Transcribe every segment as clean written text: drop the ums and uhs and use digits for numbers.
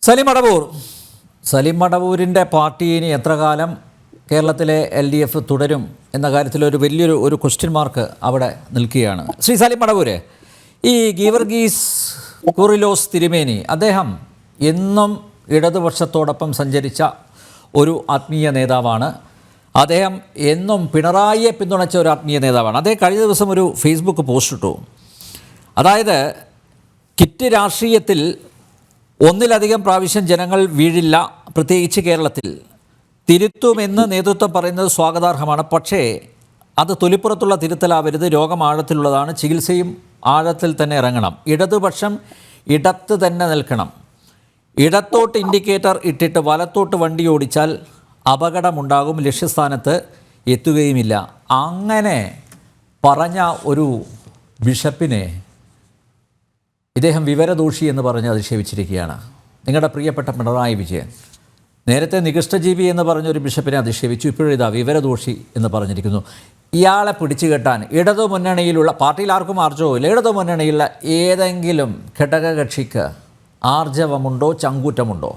Salim Madavoor Salim മടവൂരിൻ്റെ party ഇനി എത്ര കാലം കേരളത്തിലെ LDF തുടരും എന്ന കാര്യത്തിൽ വലിയൊരു ക്വസ്റ്റ്യൻ മാർക്ക് അവിടെ നിൽക്കുകയാണ്. ശ്രീ സലിം മടവൂര്, ഈ ഗീവർഗീസ് കൂറിലോസ് തിരുമേനി അദ്ദേഹം എന്നും ഇടതുപക്ഷത്തോടൊപ്പം സഞ്ചരിച്ച ഒരു ആത്മീയ നേതാവാണ്. അദ്ദേഹം എന്നും പിണറായിയെ പിന്തുണച്ച ഒരു ആത്മീയ നേതാവാണ്. അദ്ദേഹം കഴിഞ്ഞ ദിവസം ഒരു ഫേസ്ബുക്ക് പോസ്റ്റ് ഇട്ടു. അതായത് കിറ്റ് രാഷ്ട്രീയത്തിൽ ഒന്നിലധികം പ്രാവശ്യം ജനങ്ങൾ വീഴില്ല, പ്രത്യേകിച്ച് കേരളത്തിൽ. തിരുത്തുമെന്ന് നേതൃത്വം പറയുന്നത് സ്വാഗതാർഹമാണ്. പക്ഷേ അത് തൊലിപ്പുറത്തുള്ള തിരുത്തലാവരുത്. രോഗം ആഴത്തിലുള്ളതാണ്. ചികിത്സയും ആഴത്തിൽ തന്നെ ഇറങ്ങണം. ഇടതുപക്ഷം ഇടത്ത് തന്നെ നിൽക്കണം. ഇടത്തോട്ട് ഇൻഡിക്കേറ്റർ ഇട്ടിട്ട് വലത്തോട്ട് വണ്ടി ഓടിച്ചാൽ അപകടമുണ്ടാകും, ലക്ഷ്യസ്ഥാനത്ത് എത്തുകയുമില്ല. അങ്ങനെ പറഞ്ഞ ഒരു ബിഷപ്പിനെ ഇദ്ദേഹം വിവരദോഷി എന്ന് പറഞ്ഞ് അധിക്ഷേപിച്ചിരിക്കുകയാണ്. നിങ്ങളുടെ പ്രിയപ്പെട്ട പിണറായി വിജയൻ നേരത്തെ നികൃഷ്ടജീവി എന്ന് പറഞ്ഞൊരു ബിഷപ്പിനെ അധിക്ഷേപിച്ചു. ഇപ്പോഴിതാ വിവരദോഷി എന്ന് പറഞ്ഞിരിക്കുന്നു. ഇയാളെ പിടിച്ചു കെട്ടാൻ ഇടതുമുന്നണിയിലുള്ള, പാർട്ടിയിൽ ആർക്കും ആർജവമില്ല, ഇടതുമുന്നണിയിലുള്ള ഏതെങ്കിലും ഘടകകക്ഷിക്ക് ആർജവമുണ്ടോ, ചങ്കൂറ്റമുണ്ടോ?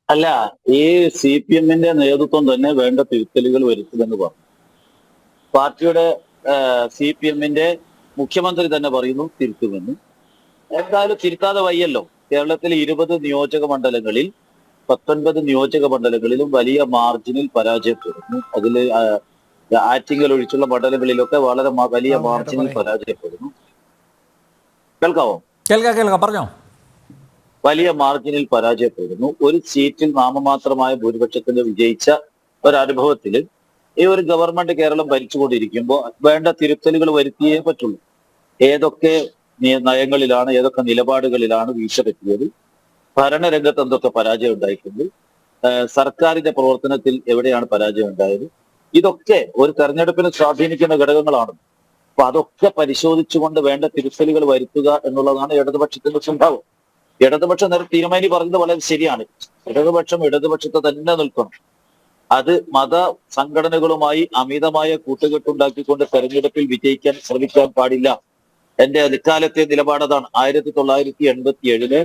അല്ല, ഈ CPM-ന്റെ നേതൃത്വം തന്നെ വേണ്ട തിരുത്തലുകൾ വരുത്തുമെന്ന് പറഞ്ഞു. പാർട്ടിയുടെ CPM-ന്റെ മുഖ്യമന്ത്രി തന്നെ പറയുന്നു തിരുത്തുമെന്ന്. എന്തായാലും തിരുത്താതെ വയ്യല്ലോ. കേരളത്തിൽ 20 നിയോജക മണ്ഡലങ്ങളിൽ 19 നിയോജക മണ്ഡലങ്ങളിലും വലിയ മാർജിനിൽ പരാജയപ്പെടുന്നു. അതിൽ ആറ്റിങ്ങൽ ഒഴിച്ചുള്ള മണ്ഡലങ്ങളിലൊക്കെ വളരെ വലിയ മാർജിനിൽ പരാജയപ്പെടുന്നു. കേൾക്കാവോ? കേൾക്കാം, പറഞ്ഞോ. വലിയ മാർജിനിൽ പരാജയപ്പെടുന്നു. ഒരു സീറ്റിൽ നാമമാത്രമായ ഭൂരിപക്ഷത്തിന് വിജയിച്ച ഒരനുഭവത്തിൽ ഈ ഒരു ഗവൺമെന്റ് കേരളം ഭരിച്ചുകൊണ്ടിരിക്കുമ്പോൾ വേണ്ട തിരുത്തലുകൾ വരുത്തിയേ പറ്റുള്ളൂ. ഏതൊക്കെ നയങ്ങളിലാണ്, ഏതൊക്കെ നിലപാടുകളിലാണ് വീഴ്ച പറ്റിയത്, ഭരണരംഗത്ത് എന്തൊക്കെ പരാജയം ഉണ്ടായിട്ടുണ്ട്, സർക്കാരിന്റെ പ്രവർത്തനത്തിൽ എവിടെയാണ് പരാജയം ഉണ്ടായത്, ഇതൊക്കെ ഒരു തെരഞ്ഞെടുപ്പിനെ സ്വാധീനിക്കുന്ന ഘടകങ്ങളാണ്. അപ്പൊ അതൊക്കെ പരിശോധിച്ചുകൊണ്ട് വേണ്ട തിരുത്തലുകൾ വരുത്തുക എന്നുള്ളതാണ് ഇടതുപക്ഷത്തിന്റെ സ്വഭാവം. ഇടതുപക്ഷം തീരുമാനി പറഞ്ഞത് വളരെ ശരിയാണ്. ഇടതുപക്ഷം ഇടതുപക്ഷത്തെ തന്നെ നിൽക്കണം. അത് മത സംഘടനകളുമായി അമിതമായ കൂട്ടുകെട്ടുണ്ടാക്കിക്കൊണ്ട് തെരഞ്ഞെടുപ്പിൽ വിജയിക്കാൻ ശ്രമിക്കാൻ പാടില്ല. എന്റെ അക്കാലത്തെ നിലപാടതാണ്. 1987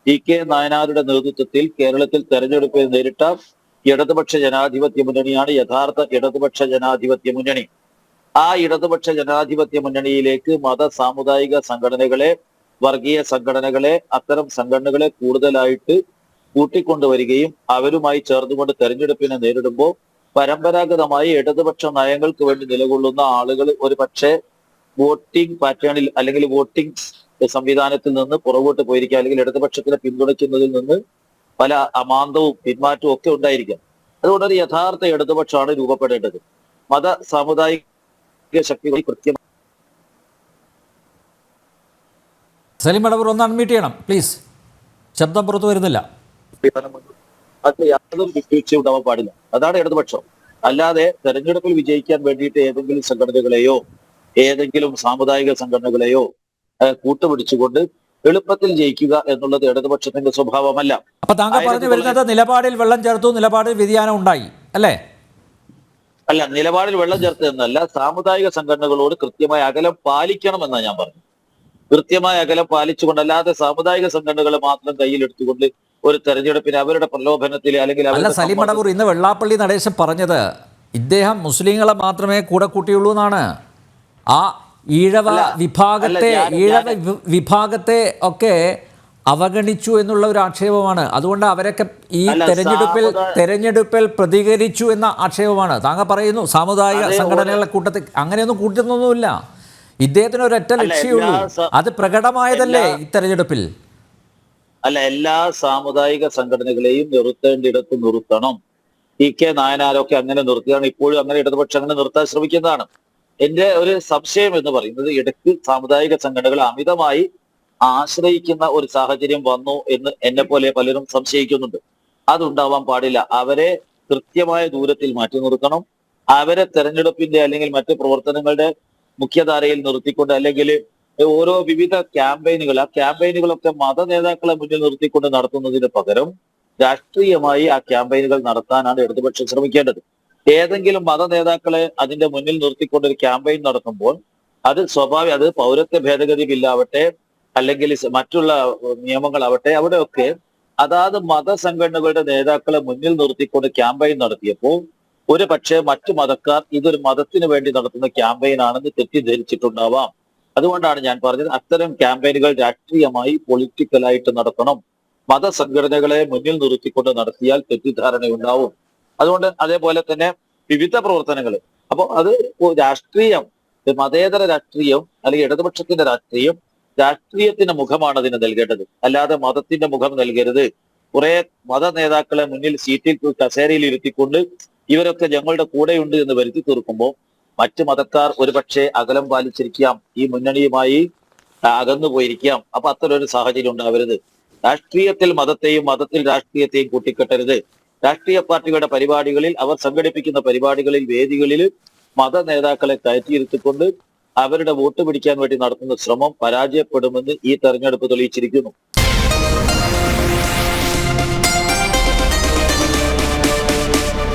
TK നായനാരുടെ നേതൃത്വത്തിൽ കേരളത്തിൽ തെരഞ്ഞെടുപ്പിൽ നേരിട്ട ഇടതുപക്ഷ ജനാധിപത്യ മുന്നണിയാണ് യഥാർത്ഥ ഇടതുപക്ഷ ജനാധിപത്യ മുന്നണി. ആ ഇടതുപക്ഷ ജനാധിപത്യ മുന്നണിയിലേക്ക് മത സാമുദായിക സംഘടനകളെ, വർഗീയ സംഘടനകളെ, അത്തരം സംഘടനകളെ കൂടുതലായിട്ട് കൂട്ടിക്കൊണ്ടുവരികയും അവരുമായി ചേർന്നുകൊണ്ട് തെരഞ്ഞെടുപ്പിനെ നേരിടുമ്പോൾ പരമ്പരാഗതമായി ഇടതുപക്ഷ നയങ്ങൾക്ക് വേണ്ടി നിലകൊള്ളുന്ന ആളുകൾ ഒരു പക്ഷേ വോട്ടിംഗ് പാറ്റേണിൽ അല്ലെങ്കിൽ വോട്ടിംഗ് സംവിധാനത്തിൽ നിന്ന് പുറകോട്ട് പോയിരിക്കാം, അല്ലെങ്കിൽ ഇടതുപക്ഷത്തിനെ പിന്തുണയ്ക്കുന്നതിൽ നിന്ന് പല അമാന്തവും പിന്മാറ്റവും ഒക്കെ ഉണ്ടായിരിക്കാം. അതുകൊണ്ട് ഒരു യഥാർത്ഥ ഇടതുപക്ഷമാണ് രൂപപ്പെടേണ്ടത്. മത സാമുദായിക ശക്തികൾ കൃത്യമായി. സലിം മടവൂർ ഒന്ന് അൺമ്യൂട്ട് ചെയ്യണം പ്ലീസ്, ശബ്ദം പുറത്തു വരുന്നില്ല. അത് യാതൊരു വിട്ടുവീഴ്ച ഉണ്ടാവാൻ പാടില്ല. അതാണ് ഇടതുപക്ഷം. അല്ലാതെ തെരഞ്ഞെടുപ്പിൽ വിജയിക്കാൻ വേണ്ടിയിട്ട് ഏതെങ്കിലും സംഘടനകളെയോ ഏതെങ്കിലും സാമുദായിക സംഘടനകളെയോ കൂട്ടുപിടിച്ചുകൊണ്ട് എളുപ്പത്തിൽ ജയിക്കുക എന്നുള്ളത് ഇടതുപക്ഷത്തിന്റെ സ്വഭാവമല്ല. അപ്പൊ താങ്കൾ പറഞ്ഞു വരുന്നത് നിലപാടിൽ വെള്ളം ചേർത്തു, നിലപാടിൽ വ്യതിയാനം ഉണ്ടായി അല്ലേ? അല്ല, നിലപാടിൽ വെള്ളം ചേർത്ത് എന്നല്ല, സാമുദായിക സംഘടനകളോട് കൃത്യമായ അകലം പാലിക്കണം എന്നാണ് ഞാൻ പറഞ്ഞത്. കൃത്യമായ അകലം പാലിച്ചുകൊണ്ട്, അല്ലാതെ സാമുദായിക സംഘടനകളെ മാത്രം കയ്യിലെടുത്തുകൊണ്ട് ഒരു തെരഞ്ഞെടുപ്പിന് അവരുടെ പ്രലോഭനത്തിൽ അല്ലെങ്കിൽ അല്ല. സലിം മടവൂർ, ഇന്ന് വെള്ളാപ്പള്ളി നടേശൻ പറഞ്ഞത് ഇദ്ദേഹം മുസ്ലിങ്ങളെ മാത്രമേ കൂടെ കൂട്ടിയുള്ളൂ എന്നാണ്. ആ ഈഴവ വിഭാഗത്തെ ഒക്കെ അവഗണിച്ചു എന്നുള്ള ഒരു ആക്ഷേപമാണ്. അതുകൊണ്ട് അവരൊക്കെ ഈ തെരഞ്ഞെടുപ്പിൽ പ്രതികരിച്ചു എന്ന ആക്ഷേപമാണ്. താങ്കൾ പറയുന്നു സാമുദായിക സംഘടനകളുടെ കൂട്ടത്തിൽ അങ്ങനെയൊന്നും കൂട്ടുന്നൊന്നുമില്ല. ഇദ്ദേഹത്തിന് ഒരൊറ്റ ലക്ഷ്യമുള്ളൂ, അത് പ്രകടമായതല്ലേ ഈ തെരഞ്ഞെടുപ്പിൽ. അല്ല, എല്ലാ സാമുദായിക സംഘടനകളെയും നിർത്തേണ്ടിടത്ത് നിർത്തണം. TK നായനാരൊക്കെ അങ്ങനെ നിർത്തിയാണ്. ഇപ്പോഴും അങ്ങനെ ഇടതുപക്ഷം അങ്ങനെ നിർത്താൻ ശ്രമിക്കുന്നതാണ്. എന്റെ ഒരു സംശയം എന്ന് പറയുന്നത്, ഇടയ്ക്ക് സാമുദായിക സംഘടനകൾ അമിതമായി ആശ്രയിക്കുന്ന ഒരു സാഹചര്യം വന്നു എന്ന് എന്നെ പോലെ പലരും സംശയിക്കുന്നുണ്ട്. അതുണ്ടാവാൻ പാടില്ല. അവരെ കൃത്യമായ ദൂരത്തിൽ മാറ്റി നിർത്തണം. അവരെ തെരഞ്ഞെടുപ്പിന്റെ അല്ലെങ്കിൽ മറ്റു പ്രവർത്തനങ്ങളുടെ മുഖ്യധാരയിൽ നിർത്തിക്കൊണ്ട്, അല്ലെങ്കിൽ ഓരോ വിവിധ ക്യാമ്പയിനുകൾ, ആ ക്യാമ്പയിനുകളൊക്കെ മത നേതാക്കളെ മുന്നിൽ നിർത്തിക്കൊണ്ട് നടത്തുന്നതിന് പകരം രാഷ്ട്രീയമായി ആ ക്യാമ്പയിനുകൾ നടത്താനാണ് ഇടതുപക്ഷം ശ്രമിക്കേണ്ടത്. ഏതെങ്കിലും മത നേതാക്കളെ അതിന്റെ മുന്നിൽ നിർത്തിക്കൊണ്ട് ഒരു ക്യാമ്പയിൻ നടത്തുമ്പോൾ അത് പൗരത്വ ഭേദഗതി ബില്ലാവട്ടെ, അല്ലെങ്കിൽ മറ്റുള്ള നിയമങ്ങളാവട്ടെ, അവിടെയൊക്കെ അതാത് മതസംഘടനകളുടെ നേതാക്കളെ മുന്നിൽ നിർത്തിക്കൊണ്ട് ക്യാമ്പയിൻ നടത്തിയപ്പോൾ ഒരു പക്ഷേ മറ്റു മതക്കാർ ഇതൊരു മതത്തിന് വേണ്ടി നടത്തുന്ന ക്യാമ്പയിൻ ആണെന്ന് തെറ്റിദ്ധരിച്ചിട്ടുണ്ടാവാം. അതുകൊണ്ടാണ് ഞാൻ പറഞ്ഞത് അത്തരം ക്യാമ്പയിനുകൾ രാഷ്ട്രീയമായി പൊളിറ്റിക്കലായിട്ട് നടത്തണം. മതസംഘടനകളെ മുന്നിൽ നിർത്തിക്കൊണ്ട് നടത്തിയാൽ തെറ്റിദ്ധാരണയുണ്ടാവും. അതുകൊണ്ട് അതേപോലെ തന്നെ വിവിധ പ്രവർത്തനങ്ങൾ. അപ്പോൾ അത് രാഷ്ട്രീയം, മതേതര രാഷ്ട്രീയം അല്ലെങ്കിൽ ഇടതുപക്ഷത്തിന്റെ രാഷ്ട്രീയം, രാഷ്ട്രീയത്തിന്റെ മുഖമാണ് അതിന് നൽകേണ്ടത്. അല്ലാതെ മതത്തിന്റെ മുഖം നൽകരുത്. കുറെ മത നേതാക്കളെ മുന്നിൽ സീറ്റിൽ കസേരയിൽ ഇരുത്തിക്കൊണ്ട് ഇവരൊക്കെ ഞങ്ങളുടെ കൂടെയുണ്ട് എന്ന് വരുത്തി തീർക്കുമ്പോൾ മറ്റു മതക്കാർ ഒരുപക്ഷെ അകലം പാലിച്ചിരിക്കാം, ഈ മുന്നണിയുമായി അകന്നു പോയിരിക്കാം. അപ്പൊ അത്തരൊരു സാഹചര്യം ഉണ്ടാവരുത്. രാഷ്ട്രീയത്തിൽ മതത്തെയും മതത്തിൽ രാഷ്ട്രീയത്തെയും കൂട്ടിക്കെട്ടരുത്. രാഷ്ട്രീയ പാർട്ടികളുടെ പരിപാടികളിൽ, അവർ സംഘടിപ്പിക്കുന്ന പരിപാടികളിൽ, വേദികളിൽ മത നേതാക്കളെ കയറ്റിയിരുത്തിക്കൊണ്ട് അവരുടെ വോട്ട് പിടിക്കാൻ വേണ്ടി നടത്തുന്ന ശ്രമം പരാജയപ്പെടുമെന്ന് ഈ തെരഞ്ഞെടുപ്പ് തെളിയിച്ചിരിക്കുന്നു.